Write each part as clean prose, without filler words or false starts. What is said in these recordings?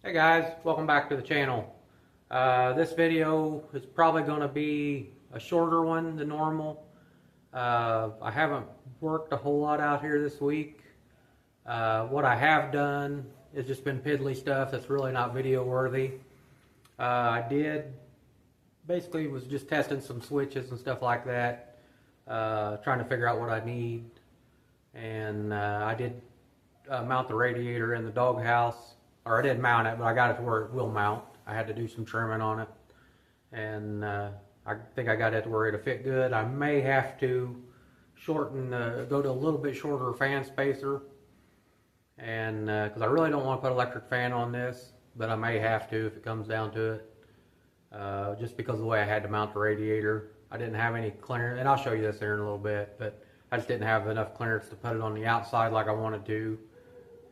Hey guys, welcome back to the channel. This video is probably going to be a shorter one than normal. I haven't worked a whole lot out here this week. What I have done has just been piddly stuff that's really not video worthy. Basically was just testing some switches and stuff like that, trying to figure out what I need. And I did mount the radiator in the doghouse. Or I didn't mount it, but I got it to where it will mount. I had to do some trimming on it. And I think I got it to where it'll fit good. I may have to go to a little bit shorter fan spacer. And because I really don't want to put electric fan on this, but I may have to if it comes down to it. Just because of the way I had to mount the radiator. I didn't have any clearance, and I'll show you this here in a little bit, but I just didn't have enough clearance to put it on the outside like I wanted to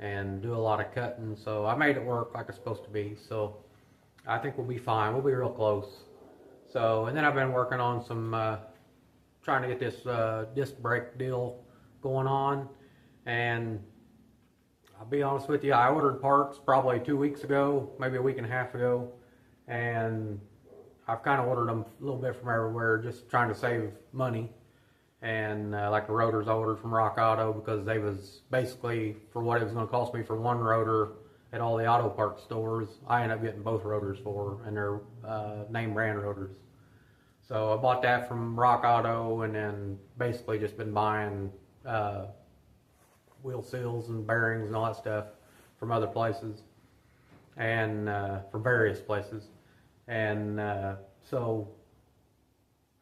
and do a lot of cutting, so I made it work like it's supposed to be. So I think we'll be fine. We'll be real close. So, and then I've been working on some trying to get this disc brake deal going on. And I'll be honest with you, I ordered parts probably 2 weeks ago, maybe a week and a half ago, and I've kind of ordered them a little bit from everywhere, just trying to save money. And like the rotors I ordered from Rock Auto, because they was basically for what it was going to cost me for one rotor at all the auto parts stores, I ended up getting both rotors for, and they're name brand rotors. So I bought that from Rock Auto, and then basically just been buying wheel seals and bearings and all that stuff from other places, and from various places. And so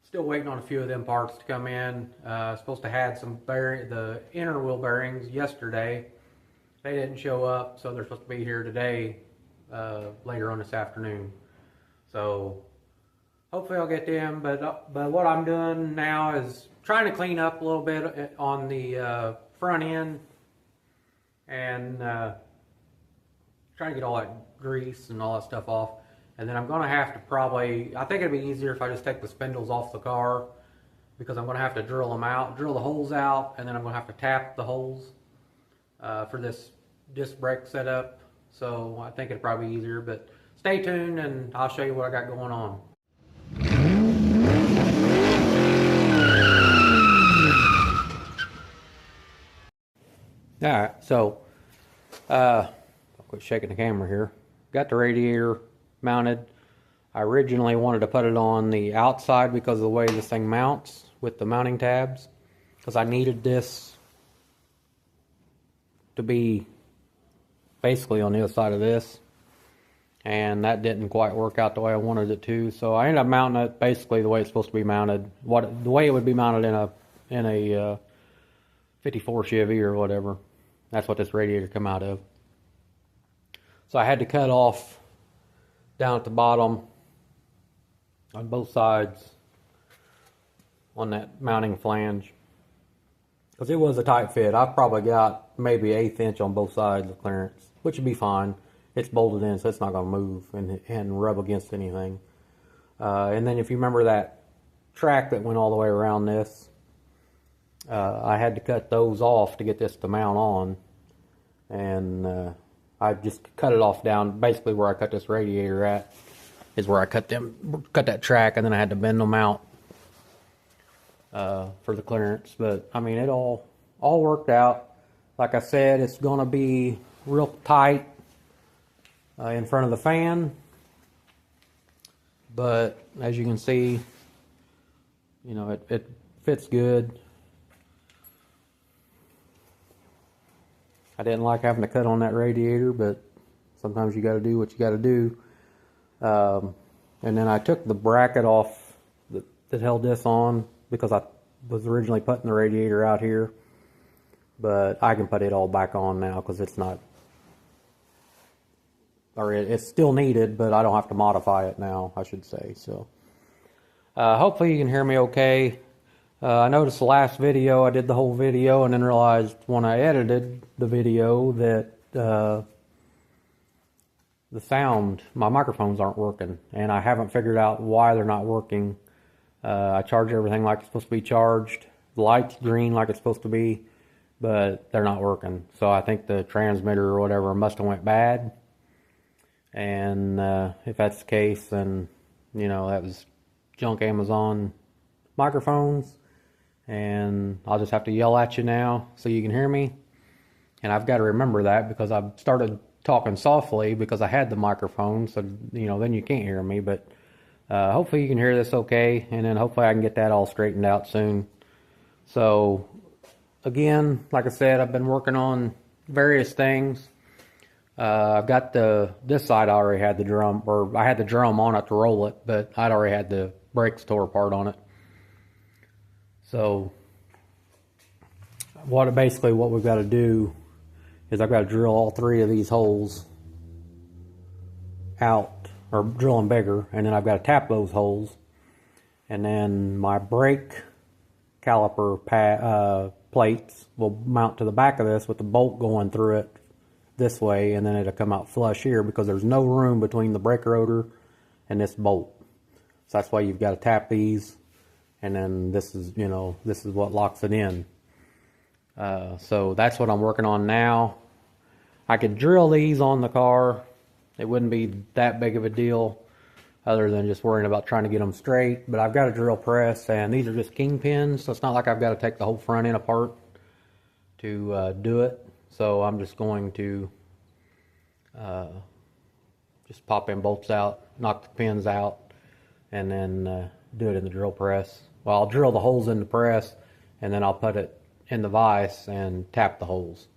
still waiting on a few of them parts to come in. Supposed to have some the inner wheel bearings yesterday. They didn't show up, so they're supposed to be here today, later on this afternoon. So hopefully I'll get them. But what I'm doing now is trying to clean up a little bit on the front end, and trying to get all that grease and all that stuff off. And then I'm going to have to I think it'd be easier if I just take the spindles off the car, because I'm going to have to drill the holes out, and then I'm going to have to tap the holes for this disc brake setup. So I think it'd probably be easier, but stay tuned and I'll show you what I got going on. Alright, so I'll quit shaking the camera here. Got the radiator mounted. I originally wanted to put it on the outside because of the way this thing mounts with the mounting tabs, because I needed this to be basically on the other side of this, and that didn't quite work out the way I wanted it to. So I ended up mounting it basically the way it's supposed to be mounted, the way it would be mounted in a 54 Chevy or whatever. That's what this radiator come out of. So I had to cut off down at the bottom on both sides on that mounting flange, because it was a tight fit. I've probably got maybe 1/8 inch on both sides of clearance, which would be fine. It's bolted in, so it's not going to move and rub against anything. And then if you remember that track that went all the way around this, I had to cut those off to get this to mount on, and I just cut it off down, basically where I cut this radiator at is where I cut that track, and then I had to bend them out for the clearance. But I mean, it all worked out. Like I said, it's going to be real tight in front of the fan, but as you can see, you know, it fits good. I didn't like having to cut on that radiator, but sometimes you got to do what you got to do. And then I took the bracket off that held this on, because I was originally putting the radiator out here. But I can put it all back on now, because it's not, or it's still needed, but I don't have to modify it now, I should say. So hopefully you can hear me okay. I noticed the last video, I did the whole video, and then realized when I edited the video that the sound, my microphones aren't working, and I haven't figured out why they're not working. I charge everything like it's supposed to be charged. The light's green like it's supposed to be, but they're not working. So I think the transmitter or whatever must have went bad. And if that's the case, then, you know, that was junk Amazon microphones. And I'll just have to yell at you now so you can hear me. And I've got to remember that because I've started talking softly because I had the microphone, so, you know, then you can't hear me. But hopefully you can hear this okay, and then hopefully I can get that all straightened out soon. So, again, like I said, I've been working on various things. I've got this side I already had the drum, or I had the drum on it to roll it, but I'd already had the brakes tore apart on it. So, basically what we've got to do is I've got to drill all 3 of these holes out, or drill them bigger, and then I've got to tap those holes, and then my brake caliper plates will mount to the back of this with the bolt going through it this way, and then it'll come out flush here because there's no room between the brake rotor and this bolt. So that's why you've got to tap these, and then this is, you know, this is what locks it in. So that's what I'm working on now. I could drill these on the car. It wouldn't be that big of a deal other than just worrying about trying to get them straight. But I've got a drill press, and these are just kingpins, so it's not like I've got to take the whole front end apart to do it. So I'm just going to just pop in bolts out, knock the pins out, and then do it in the drill press. Well, I'll drill the holes in the press, and then I'll put it in the vise and tap the holes,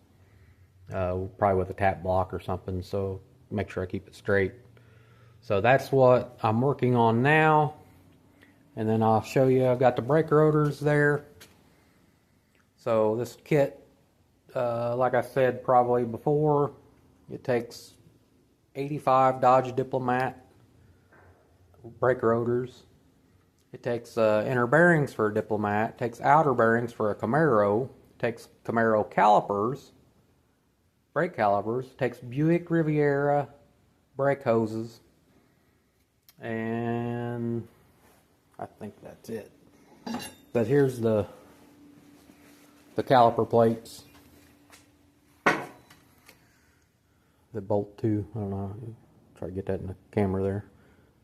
probably with a tap block or something, so make sure I keep it straight. So that's what I'm working on now, and then I'll show you. I've got the brake rotors there. So this kit, like I said probably before, it takes 85 Dodge Diplomat brake rotors. It takes inner bearings for a Diplomat, it takes outer bearings for a Camaro, it takes Camaro calipers, brake calipers, it takes Buick Riviera brake hoses, and I think that's it. But here's the caliper plates that bolt to. I don't know, try to get that in the camera there,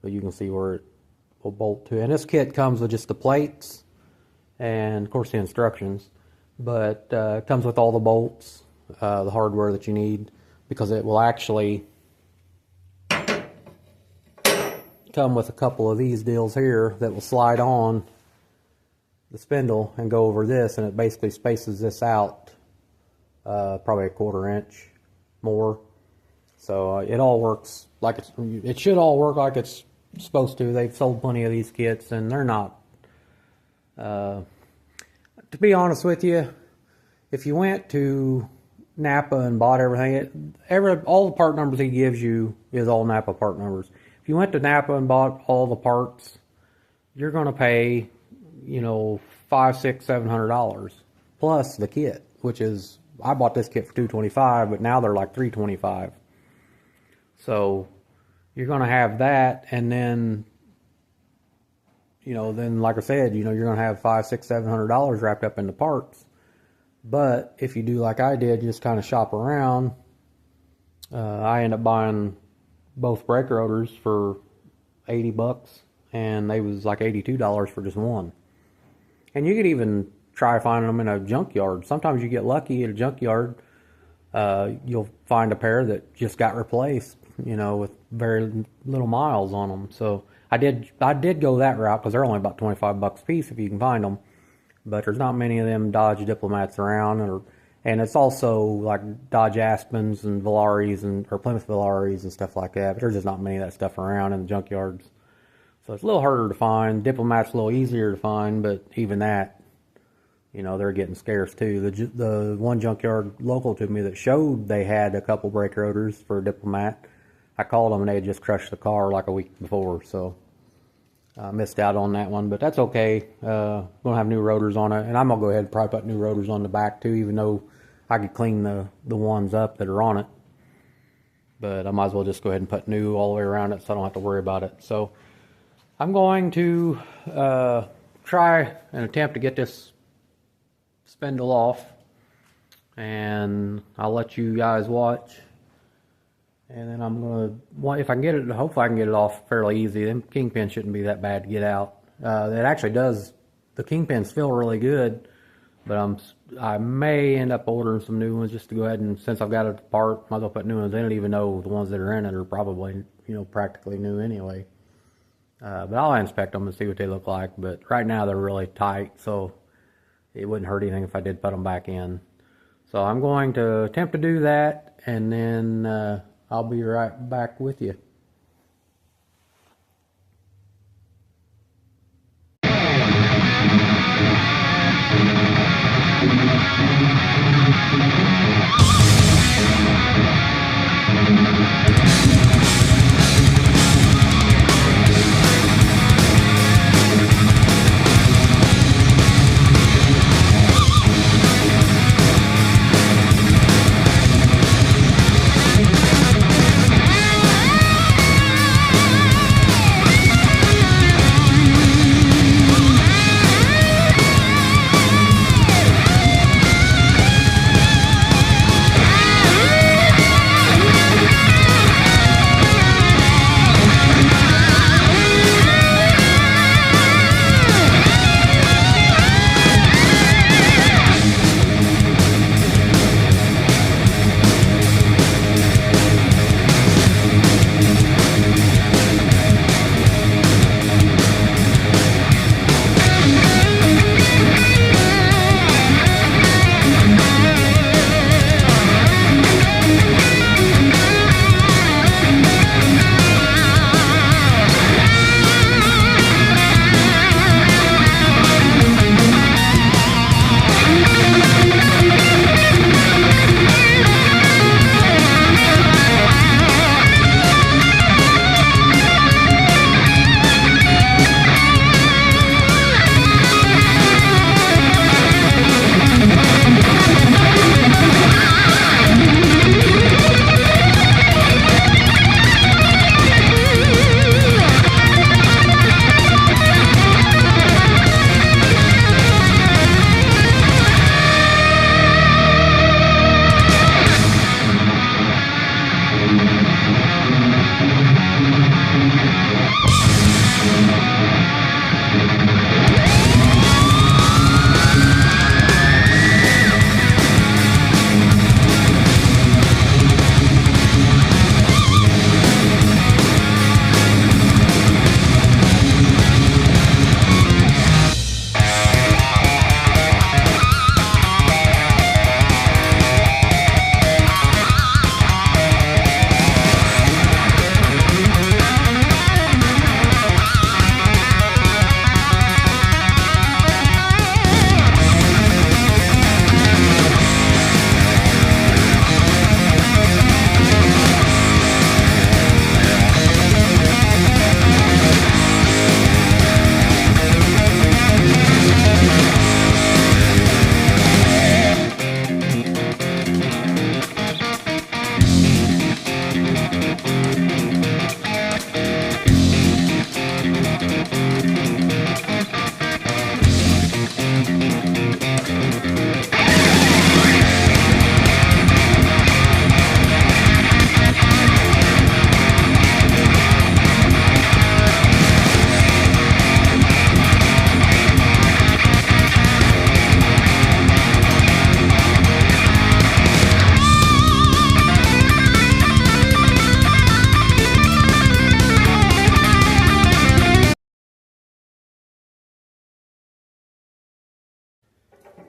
but you can see where it will bolt to. And this kit comes with just the plates and of course the instructions, but it comes with all the bolts, the hardware that you need, because it will actually come with a couple of these deals here that will slide on the spindle and go over this, and it basically spaces this out probably a 1/4 inch more. So it all works like it should all work like it's supposed to. They've sold plenty of these kits, and they're not. To be honest with you, if you went to Napa and bought everything, all the part numbers he gives you is all Napa part numbers. If you went to Napa and bought all the parts, you're going to pay, you know, $500, $600, $700 plus the kit, which is, I bought this kit for $225, but now they're like $325. So you're going to have that, and then, you know, then like I said, you know, you're going to have $500, $600, $700 wrapped up in the parts. But if you do like I did, just kind of shop around, I end up buying both brake rotors for $80, and they was like $82 for just one. And you could even try finding them in a junkyard. Sometimes you get lucky at a junkyard. You'll find a pair that just got replaced, you know, with very little miles on them. So I did go that route because they're only about $25 a piece if you can find them. But there's not many of them Dodge Diplomats around, and it's also like Dodge Aspens and Valaris or Plymouth Valaris and stuff like that. But there's just not many of that stuff around in the junkyards. So it's a little harder to find. Diplomat's a little easier to find, but even that, you know, they're getting scarce too. The one junkyard local to me that showed they had a couple brake rotors for a Diplomat, I called them and they had just crushed the car like a week before, so I missed out on that one, but that's okay. Gonna have new rotors on it, and I'm gonna go ahead and probably put new rotors on the back too, even though I could clean the ones up that are on it. But I might as well just go ahead and put new all the way around it so I don't have to worry about it. So I'm going to try and attempt to get this spindle off, and I'll let you guys watch And then I'm gonna, well, if I can get it, hopefully I can get it off fairly easy. Them kingpins shouldn't be that bad to get out. It actually does, the kingpins feel really good, but I may end up ordering some new ones just to go ahead and, since I've got it apart, might as well put new ones. I don't even know the ones that are in it are probably, practically new anyway. But I'll inspect them and see what they look like. But right now they're really tight, so it wouldn't hurt anything if I did put them back in. So I'm going to attempt to do that, and then I'll be right back with you.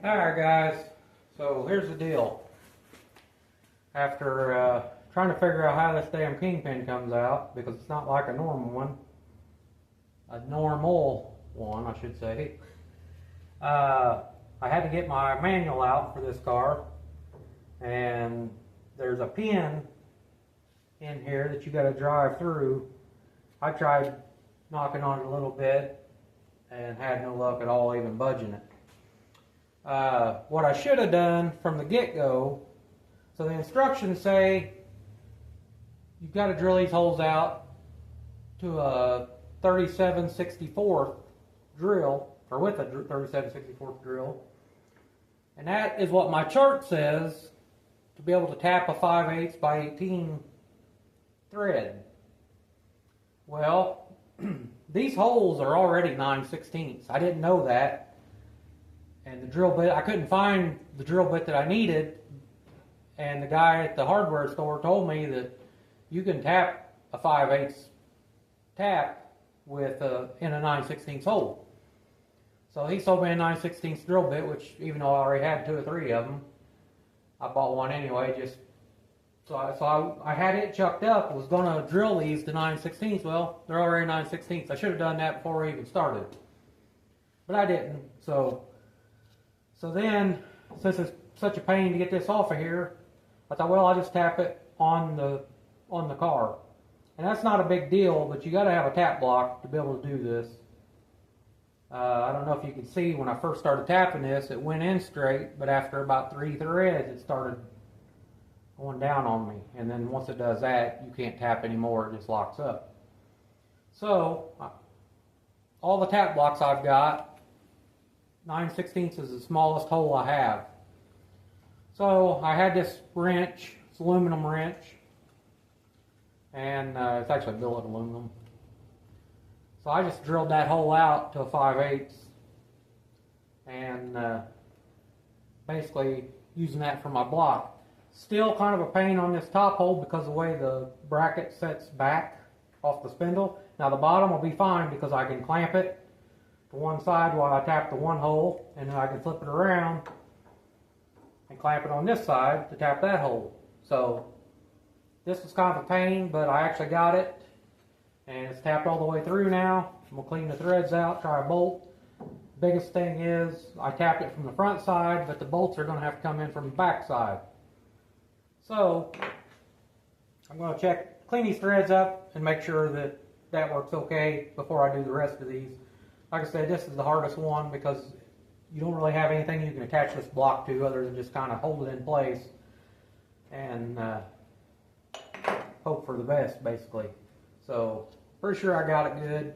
Alright guys, so here's the deal. After trying to figure out how this damn kingpin comes out, because it's not like a normal one, I should say, I had to get my manual out for this car, and there's a pin in here that you got to drive through. I tried knocking on it a little bit and had no luck at all even budging it. What I should have done from the get-go, so the instructions say you've got to drill these holes out to a 37/64 drill, or with a 37/64 drill, and that is what my chart says to be able to tap a 5/8 by 18 thread. Well, these holes are already 9/16. I didn't know that. And the drill bit, I couldn't find the drill bit that I needed. And the guy at the hardware store told me that you can tap a 5/8 tap with in a 9/16 hole. So he sold me a 9/16 drill bit, which even though I already had 2 or 3 of them, I bought one anyway. I had it chucked up. I was going to drill these to 9/16. Well, they're already 9/16. I should have done that before we even started, but I didn't. So then, since it's such a pain to get this off of here, I thought, well, I'll just tap it on the car, and that's not a big deal. But you got to have a tap block to be able to do this. I don't know if you can see when I first started tapping this, it went in straight, but after about 3 threads, it started going down on me. And then once it does that, you can't tap anymore, it just locks up. So, all the tap blocks I've got, 9/16 is the smallest hole I have. So, I had this wrench, it's an aluminum wrench, and it's actually billet aluminum. So I just drilled that hole out to a 5/8 and basically using that for my block. Still kind of a pain on this top hole because of the way the bracket sets back off the spindle. Now the bottom will be fine because I can clamp it to one side while I tap the one hole, and then I can flip it around and clamp it on this side to tap that hole. So this was kind of a pain, but I actually got it. And it's tapped all the way through now. We'll clean the threads out, try a bolt. Biggest thing is I tapped it from the front side, but the bolts are going to have to come in from the back side. So I'm going to clean these threads up and make sure that that works okay before I do the rest of these. Like I said, this is the hardest one because you don't really have anything you can attach this block to other than just kind of hold it in place and hope for the best, basically. So, pretty sure I got it good.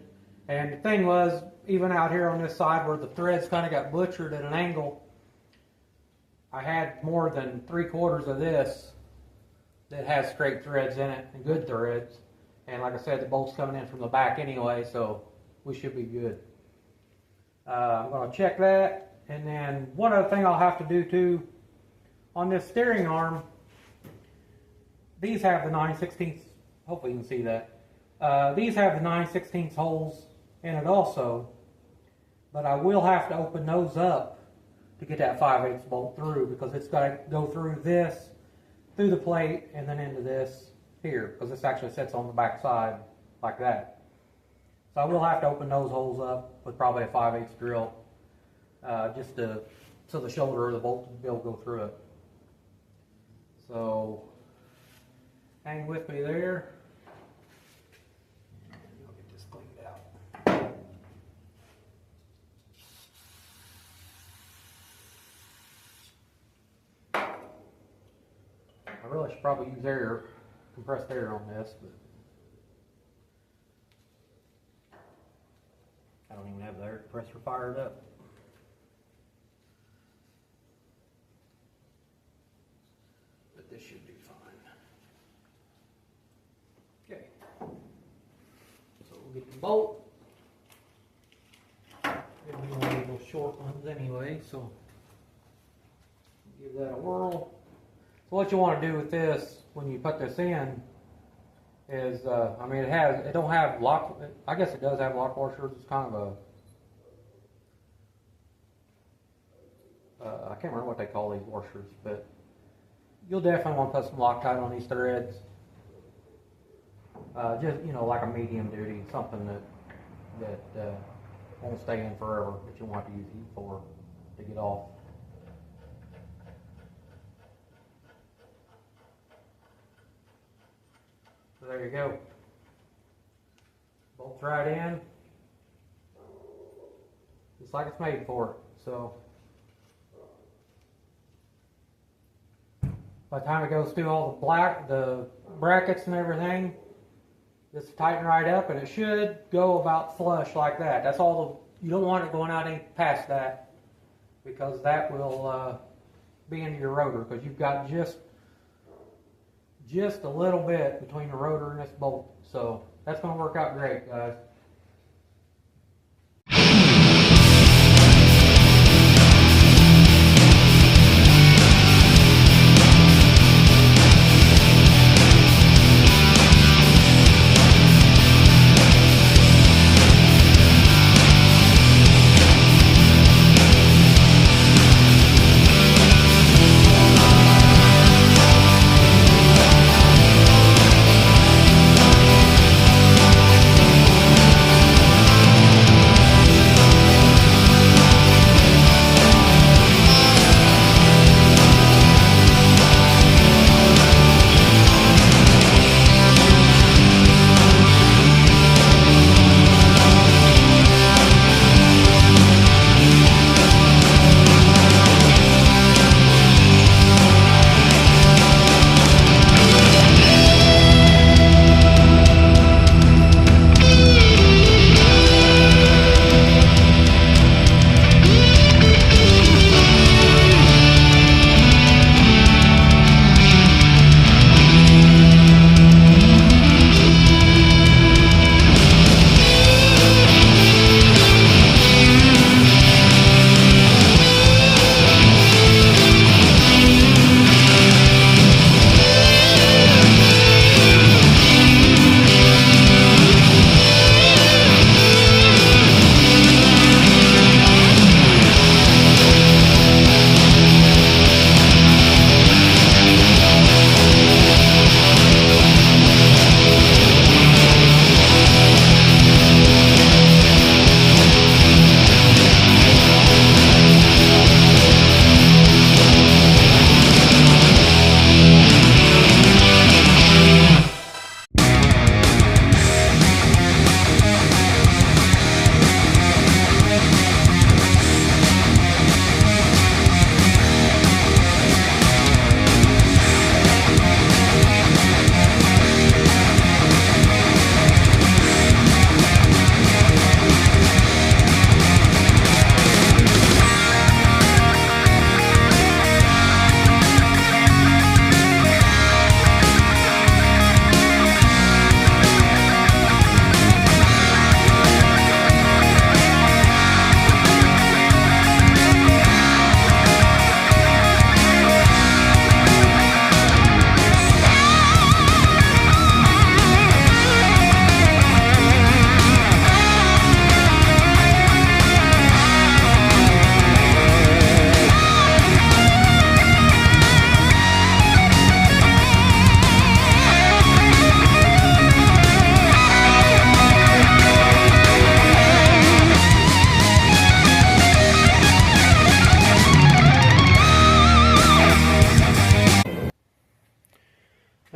And the thing was, even out here on this side where the threads kind of got butchered at an angle, I had more than 3/4 of this that has straight threads in it and good threads. And like I said, the bolt's coming in from the back anyway, so we should be good. I'm going to check that. And then one other thing I'll have to do too, on this steering arm, these have the 9/16, hopefully you can see that. These have the 9/16 holes in it also, but I will have to open those up to get that 5/8 bolt through because it's got to go through this, through the plate, and then into this here because this actually sits on the back side like that. So I will have to open those holes up with probably a 5/8 drill just so the shoulder of the bolt will be able to go through it. So hang with me there. I really should probably use air, compressed air on this, but I don't even have the air compressor fired up. But this should be fine. Okay. So we'll get the bolt. It'll be one of those short ones anyway, so give that a whirl. So what you want to do with this when you put this in is, I mean, it don't have lock. I guess it does have lock washers. It's kind of I can't remember what they call these washers, but you'll definitely want to put some Loctite on these threads. Just like a medium duty, something that won't stay in forever, that you want to use heat for to get off. So there you go. Bolts right in. Just like it's made for it. So by the time it goes through all the brackets and everything, just tighten right up, and it should go about flush like that. That's all. You don't want it going out any past that, because that will be into your rotor, because you've got just a little bit between the rotor and this bolt. So that's going to work out great, guys.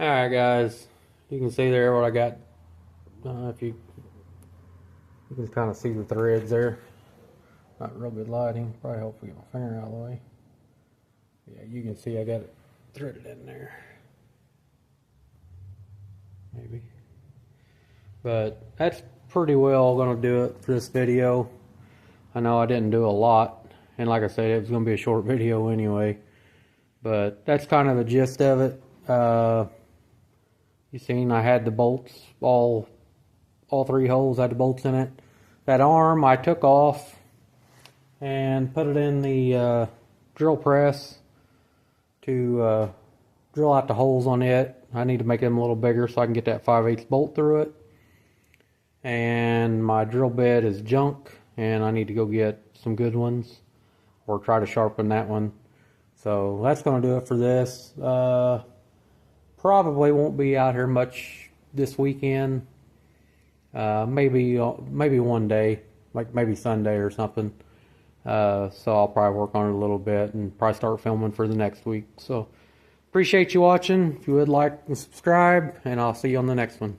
Alright guys, you can see there what I got. If you can kind of see the threads there. Not real good lighting, probably hopefully get my finger out of the way. Yeah, you can see I got it threaded in there. Maybe. But that's pretty well going to do it for this video. I know I didn't do a lot, and like I said, it was going to be a short video anyway. But that's kind of the gist of it. You seen I had the bolts, all 3 holes had the bolts in it. That arm I took off and put it in the drill press to drill out the holes on it. I need to make them a little bigger so I can get that 5/8 bolt through it. And my drill bit is junk, and I need to go get some good ones or try to sharpen that one. So that's going to do it for this. Probably won't be out here much this weekend. Maybe one day, like maybe Sunday or something. So I'll probably work on it a little bit and probably start filming for the next week. So appreciate you watching. If you would like and subscribe, and I'll see you on the next one.